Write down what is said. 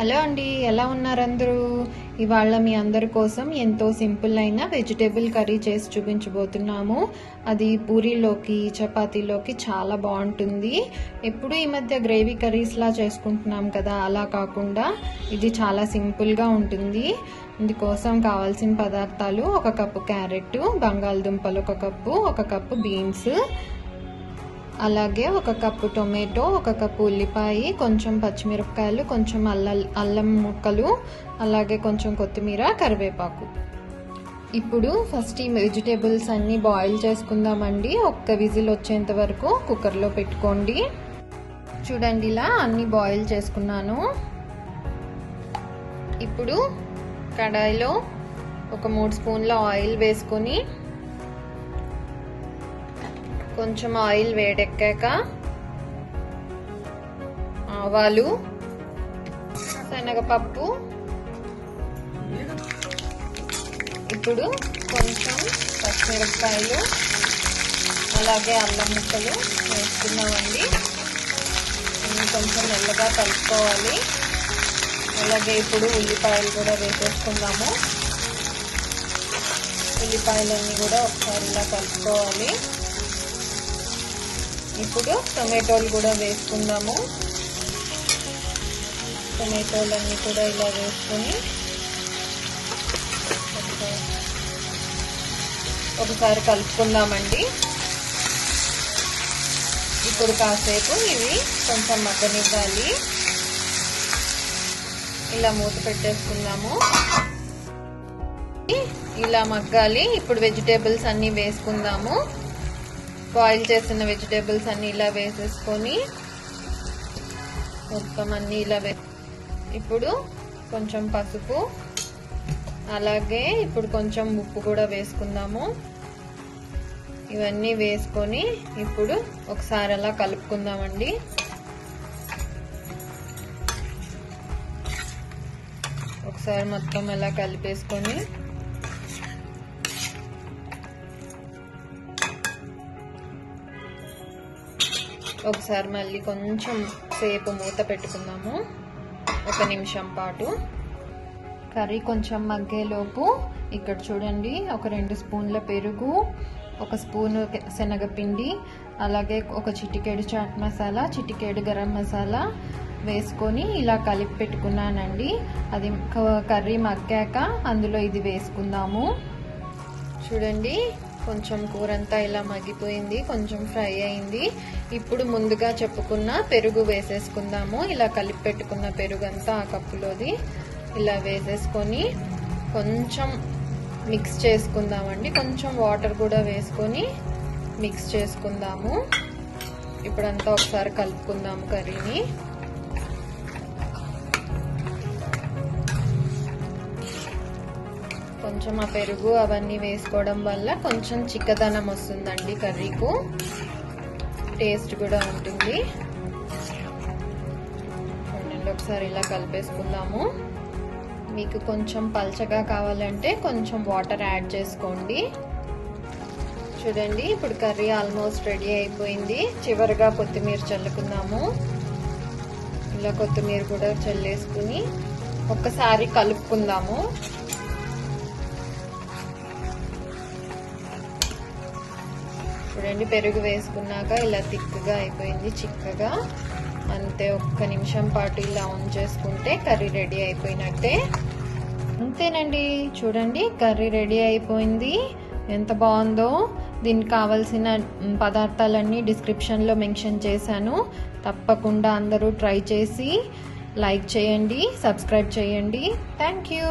Hello అండి, ఎలా ఉన్నారు అందరూ? ఇవాళ మీ అందరి కోసం ఎంతో సింపుల్ అయిన వెజిటేబుల్ కర్రీ చేసి చూపించబోతున్నాము. అది పూరీలోకి చపాతీలోకి చాలా బాగుంటుంది. ఎప్పుడు ఈ మధ్య గ్రేవీ కర్రీస్లా చేసుకుంటున్నాం కదా, అలా కాకుండా ఇది చాలా సింపుల్గా ఉంటుంది. ఇందుకోసం కావాల్సిన పదార్థాలు: 1 కప్పు క్యారెట్, బంగాళదుంపలు 1 కప్పు బీన్స్, అలాగే 1 కప్పు టొమాటో, 1 కప్పు ఉల్లిపాయ, కొంచెం పచ్చిమిరపకాయలు, కొంచెం అల్లం ముక్కలు, అలాగే కొంచెం కొత్తిమీర, కరివేపాకు. ఇప్పుడు ఫస్ట్ ఈ వెజిటేబుల్స్ అన్నీ బాయిల్ చేసుకుందామండి. 1 విజిల్ వచ్చేంత వరకు కుక్కర్లో పెట్టుకోండి. చూడండి, ఇలా అన్నీ బాయిల్ చేసుకున్నాను. ఇప్పుడు కడాయిలో ఒక 3 స్పూన్ల ఆయిల్ వేసుకొని, కొంచెం ఆయిల్ వేడెక్కాక ఆవాలు, శనగపప్పు, ఇప్పుడు కొంచెం పచ్చిమిరపకాయలు, అలాగే అల్లం ముక్కలు వేసుకున్నామండి. కొంచెం మెల్లగా కలుపుకోవాలి. అలాగే ఇప్పుడు ఉల్లిపాయలు కూడా వేసేసుకుందాము. ఉల్లిపాయలన్నీ కూడా ఒకసారి ఇలా కలుపుకోవాలి. ఇప్పుడు టొమాటోలు కూడా వేసుకుందాము. టొమాటోలన్నీ కూడా ఇలా వేసుకొని ఒకసారి కలుపుకుందామండి. ఇప్పుడు కాసేపు ఇవి కొంచెం మగ్గనివ్వాలి. ఇలా మూత పెట్టేసుకుందాము. ఇలా మగ్గాలి. ఇప్పుడు వెజిటేబుల్స్ అన్నీ వేసుకుందాము. బాయిల్ చేసిన వెజిటేబుల్స్ అన్నీ ఇలా వేసేసుకొని మొత్తం అన్నీ ఇలా ఇప్పుడు కొంచెం పసుపు, అలాగే ఇప్పుడు కొంచెం ఉప్పు కూడా వేసుకుందాము. ఇవన్నీ వేసుకొని ఇప్పుడు ఒకసారి అలా కలుపుకుందామండి. ఒకసారి మొత్తం అలా కలిపేసుకొని ఒకసారి మళ్ళీ కొంచెం సేపు మూత పెట్టుకుందాము, 1 నిమిషం పాటు. కర్రీ కొంచెం మగ్గేలోపు ఇక్కడ చూడండి, ఒక 2 స్పూన్ల పెరుగు, 1 స్పూను శనగపిండి, అలాగే 1 చిటికెడు చాట్ మసాలా, చిటికెడు గరం మసాలా వేసుకొని ఇలా కలిపి పెట్టుకున్నానండి. అది కర్రీ మగ్గాక అందులో ఇది వేసుకుందాము. చూడండి, కొంచెం కూర అంతా ఇలా మగ్గిపోయింది, కొంచెం ఫ్రై అయింది. ఇప్పుడు ముందుగా చెప్పుకున్న పెరుగు వేసేసుకుందాము. ఇలా కలిపి పెట్టుకున్న పెరుగు అంతా ఆ కప్పులోది ఇలా వేసేసుకొని కొంచెం మిక్స్ చేసుకుందామండి. కొంచెం వాటర్ కూడా వేసుకొని మిక్స్ చేసుకుందాము. ఇప్పుడంతా ఒకసారి కలుపుకుందాము కర్రీని. కొంచెం ఆ పెరుగు అవన్నీ వేసుకోవడం వల్ల కొంచెం చిక్కదనం వస్తుందండి కర్రీకు, టేస్ట్ కూడా ఉంటుంది. ఒకసారి ఇలా కలిపేసుకుందాము. మీకు కొంచెం పల్చగా కావాలంటే కొంచెం వాటర్ యాడ్ చేసుకోండి. చూడండి, ఇప్పుడు కర్రీ ఆల్మోస్ట్ రెడీ అయిపోయింది. చివరిగా కొత్తిమీర చల్లుకుందాము. ఇలా కొత్తిమీర కూడా చల్లేసుకుని ఒక్కసారి కలుపుకుందాము. చూడండి, పెరుగు వేసుకున్నాక ఇలా థిక్గా అయిపోయింది, చిక్కగా. అంతే, 1 నిమిషం పాటు ఇలా ఆన్ చేసుకుంటే కర్రీ రెడీ అయిపోయినట్టే. అంతేనండి, చూడండి కర్రీ రెడీ అయిపోయింది. ఎంత బాగుందో. దీనికి కావాల్సిన పదార్థాలన్నీ డిస్క్రిప్షన్లో మెన్షన్ చేశాను. తప్పకుండా అందరూ ట్రై చేసి లైక్ చేయండి, సబ్స్క్రైబ్ చేయండి. Thank you.